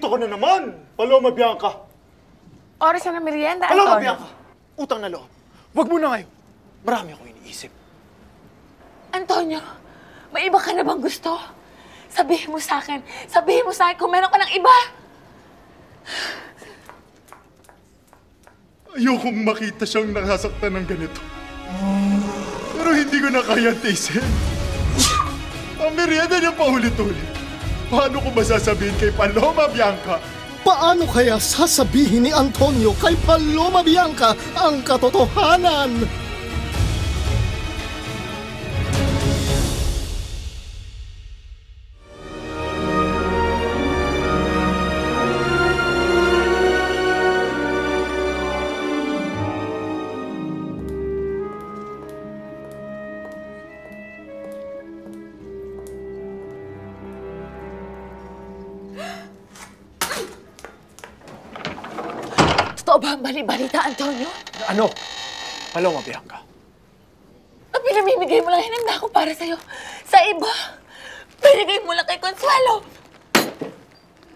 ka na naman, Paloma Bianca. Oras na ng merienda, Paloma Antonio. Bianca, utang na loob. Huwag mo na ngayon. Marami akong iniisip. Antonio, may iba ka na bang gusto? Sabihin mo sa akin kung meron ka ng iba. Ayokong makita siyang nasasaktan ng ganito. Pero hindi ko na kaya tiisin. Ang merienda niya paulit-ulit. Paano ko ba sasabihin kay Paloma Bianca? Paano kaya sasabihin ni Antonio kay Paloma Bianca ang katotohanan? Totoo ba ang bali-balita, Antonio? Ano? Paloma Bianca. Ang pinamimigay mo lang hinanda ko para sa'yo. Sa iba, pinigay mo lang kay Consuelo.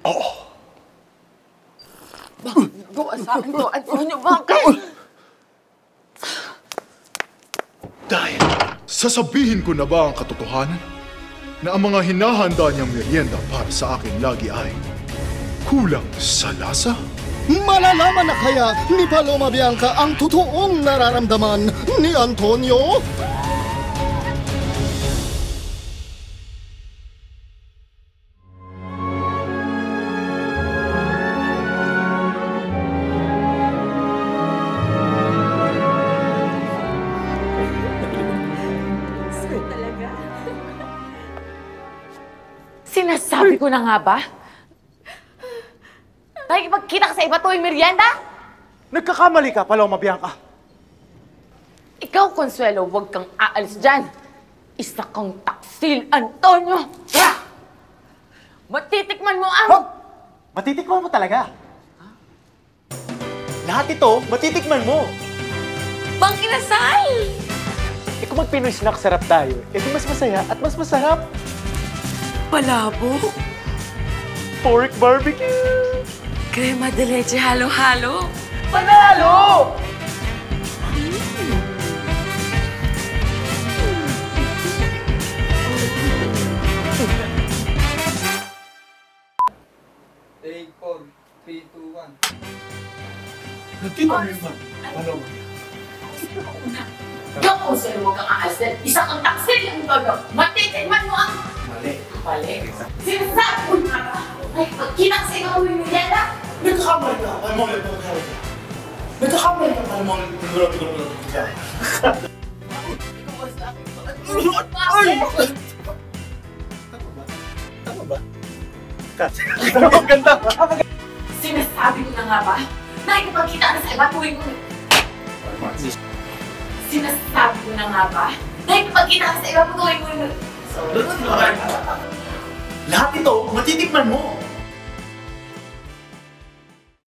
Oo. Bakit gawa sa akin to, Antonio? Bakit? Dahil sasabihin ko na ba ang katotohanan? Na ang mga hinahanda niyang merienda para sa akin lagi ay kulang sa lasa? Malalaman na kaya ni Paloma Bianca ang totoong nararamdaman ni Antonio? Sinasabi ko na nga ba? Nakikipagkita ka sa iba tuwing merienda? Nagkakamali ka, Paloma Bianca. Ikaw, Consuelo, huwag kang aalis dyan. Isa kang taksil, Antonio! Matitikman mo ang... Wag! Matitikman mo talaga. Lahat ito, matitikman mo. Pangkinasal! Eh kung mag-Pinoy snack sarap tayo, eh di mas masaya at mas masarap. Palabo. Pork barbecue. Crema de leche halo-halo. Panalo! Take 4, 3, 2, 1. Nagkita mo yun, Paloma. Ikaw, Consuelo, huwag kang aalis dyan. Isa kang taksil, Antonio. Matitikman mo ang... Mali. Sinasabi ko na ba? Ay, pagkita ka sa iba tuwing merienda? Nagkakamali ka, Paloma Bianca. Nagkakamali ka, Paloma Bianca. Tama ba? Ang ganda. Sinasabi ko na nga ba? Nakikipagkita ka sa iba tuwing Sinasabi ko na nga ba? Nakikipagkita ka sa iba tuwing Lahat ito, matitikman mo.